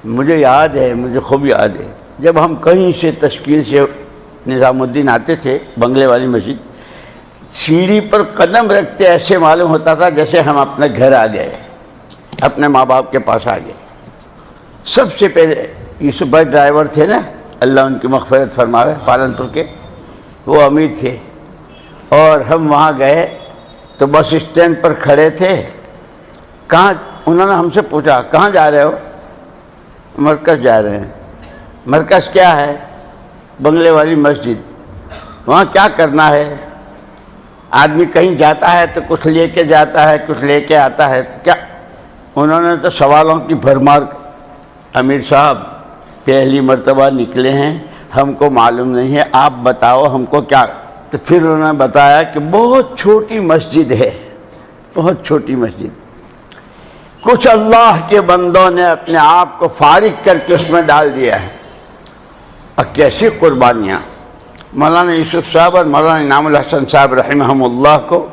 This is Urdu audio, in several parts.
مجھے یاد ہے، مجھے خوب یاد ہے، جب ہم کہیں سے تشکیل سے نظام الدین آتے تھے بنگلے والی مسجد، سیڑھی پر قدم رکھتے ایسے معلوم ہوتا تھا جیسے ہم اپنے گھر آ گئے، اپنے ماں باپ کے پاس آ گئے۔ سب سے پہلے یوسف بھائی ڈرائیور تھے نا، اللہ ان کی مغفرت فرماوے، پالنپور کے، وہ امیر تھے، اور ہم وہاں گئے تو بس اسٹینڈ پر کھڑے تھے۔ کہاں؟ انہوں نے ہم سے پوچھا کہاں جا رہے ہو؟ مرکز جا رہے ہیں۔ مرکز کیا ہے؟ بنگلے والی مسجد۔ وہاں کیا کرنا ہے؟ آدمی کہیں جاتا ہے تو کچھ لے کے جاتا ہے، کچھ لے کے آتا ہے، تو کیا؟ انہوں نے تو سوالوں کی بھرمار، امیر صاحب پہلی مرتبہ نکلے ہیں، ہم کو معلوم نہیں ہے، آپ بتاؤ ہم کو کیا؟ تو پھر انہوں نے بتایا کہ بہت چھوٹی مسجد ہے، بہت چھوٹی مسجد، کچھ اللہ کے بندوں نے اپنے آپ کو فارغ کر کے اس میں ڈال دیا ہے، اور کیسی قربانیاں۔ مولانا یوسف صاحب اور مولانا انعام الحسن صاحب رحمہم اللہ کو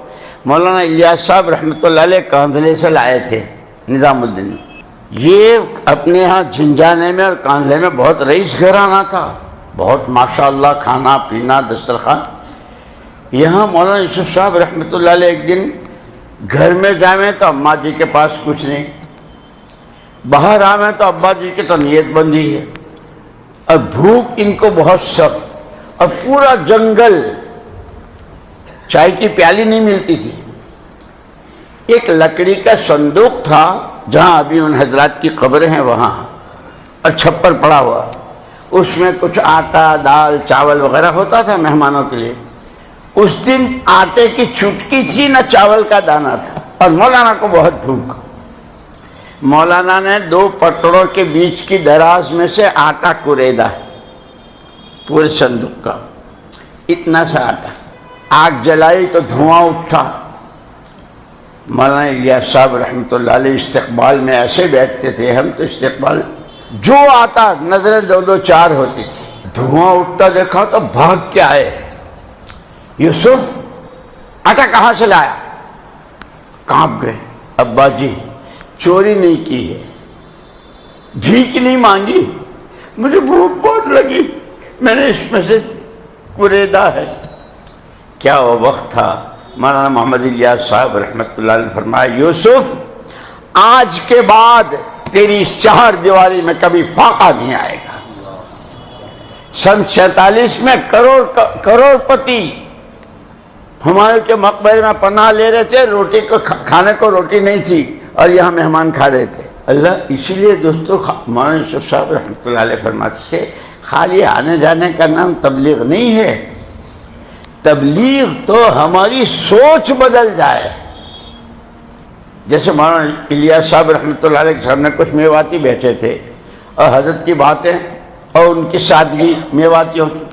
مولانا الیاس صاحب رحمۃ اللہ علیہ کاندھلے سے لائے تھے نظام الدین۔ یہ اپنے ہاں جھنجھانے میں اور کاندھلے میں بہت رئیس گھرانہ تھا، بہت ماشاءاللہ کھانا پینا دسترخوان۔ یہاں مولانا یوسف صاحب رحمۃ اللہ علیہ ایک دن گھر میں جائیں تو اماں جی کے پاس کچھ نہیں، باہر آئیں تو ابا جی کی تو نیت بندی ہے، اور بھوک ان کو بہت سخت، اور پورا جنگل، چائے کی پیالی نہیں ملتی تھی۔ ایک لکڑی کا صندوق تھا جہاں ابھی ان حضرات کی قبریں ہیں وہاں، اور چھپر پڑا ہوا، اس میں کچھ آٹا دال چاول وغیرہ ہوتا تھا مہمانوں کے لیے۔ اس دن آٹے کی چٹکی تھی نہ چاول کا دانہ تھا، اور مولانا کو بہت بھوک۔ مولانا نے 2 پٹڑوں کے بیچ کی دراز میں سے آٹا کوریدا پورے صندوق کا، اتنا سا آٹا، آگ جلائی تو دھواں اٹھا۔ مولانا الیاس صاحب رحمۃ اللہ علیہ استقبال میں ایسے بیٹھتے تھے، ہم تو استقبال جو آتا نظریں 2 4 ہوتی تھی، دھواں اٹھتا دیکھا تو بھاگ کے آئے، یوسف آٹا کہاں سے لایا؟ کانپ گئے۔ ابا جی چوری نہیں کی ہے، بھیک نہیں مانگی، مجھے بھوک بہت لگی، میں نے اس میں سے کوریدا ہے۔ کیا وہ وقت تھا! مولانا محمد الیاس صاحب رحمۃ اللہ علیہ فرمایا، یوسف آج کے بعد تیری 4 دیواری میں کبھی فاقہ نہیں آئے گا۔ سن 47 میں کروڑ پتی ہمایوں کے مقبرے میں پناہ لے رہے تھے، روٹی کو کھانے کو روٹی نہیں تھی، اور یہاں مہمان کھا رہے تھے۔ اللہ، اسی لیے دوستو مولانا یوسف صاحب رحمۃ اللہ علیہ فرماتے تھے، خالی آنے جانے کا نام تبلیغ نہیں ہے، تبلیغ تو ہماری سوچ بدل جائے۔ جیسے مولانا الیاس صاحب رحمۃ اللہ علیہ کے سامنے کچھ میواتی بیٹھے تھے، اور حضرت کی باتیں اور ان کی سادگی میواتیوں کی۔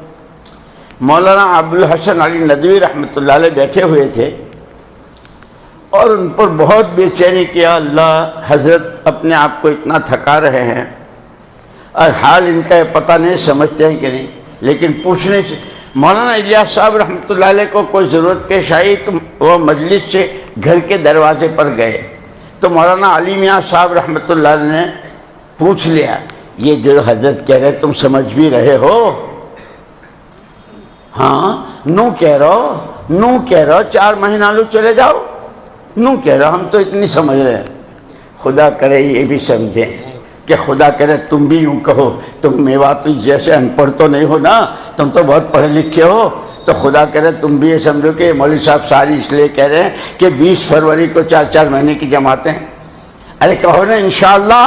مولانا ابوالحسن علی ندوی رحمۃ اللہ علیہ بیٹھے ہوئے تھے، اور ان پر بہت بے چینی کیا، اللہ حضرت اپنے آپ کو اتنا تھکا رہے ہیں، اور حال ان کا پتہ نہیں سمجھتے ہیں کہ نہیں، لیکن پوچھنے سے مولانا الیاس صاحب رحمۃ اللہ علیہ کو کوئی ضرورت پیش آئی تو وہ مجلس سے گھر کے دروازے پر گئے، تو مولانا علی میاں صاحب رحمۃ اللہ علیہ نے پوچھ لیا، یہ جو حضرت کہہ رہے تم سمجھ بھی رہے ہو؟ ہاں، نو کہہ رہو 4 مہینہ لو چلے جاؤ، نو کہہ رہا، ہم تو اتنی سمجھ رہے ہیں۔ خدا کرے یہ بھی سمجھیں کہ خدا کرے تم بھی یوں کہو، تم میواتی جیسے ان پڑھ تو نہیں ہو نا، تم تو بہت پڑھے لکھے ہو، تو خدا کرے تم بھی یہ سمجھو کہ مولوی صاحب ساری اس لیے کہہ رہے ہیں کہ 20 فروری کو 4 مہینے کی جماعتیں، ارے کہو نا انشاءاللہ۔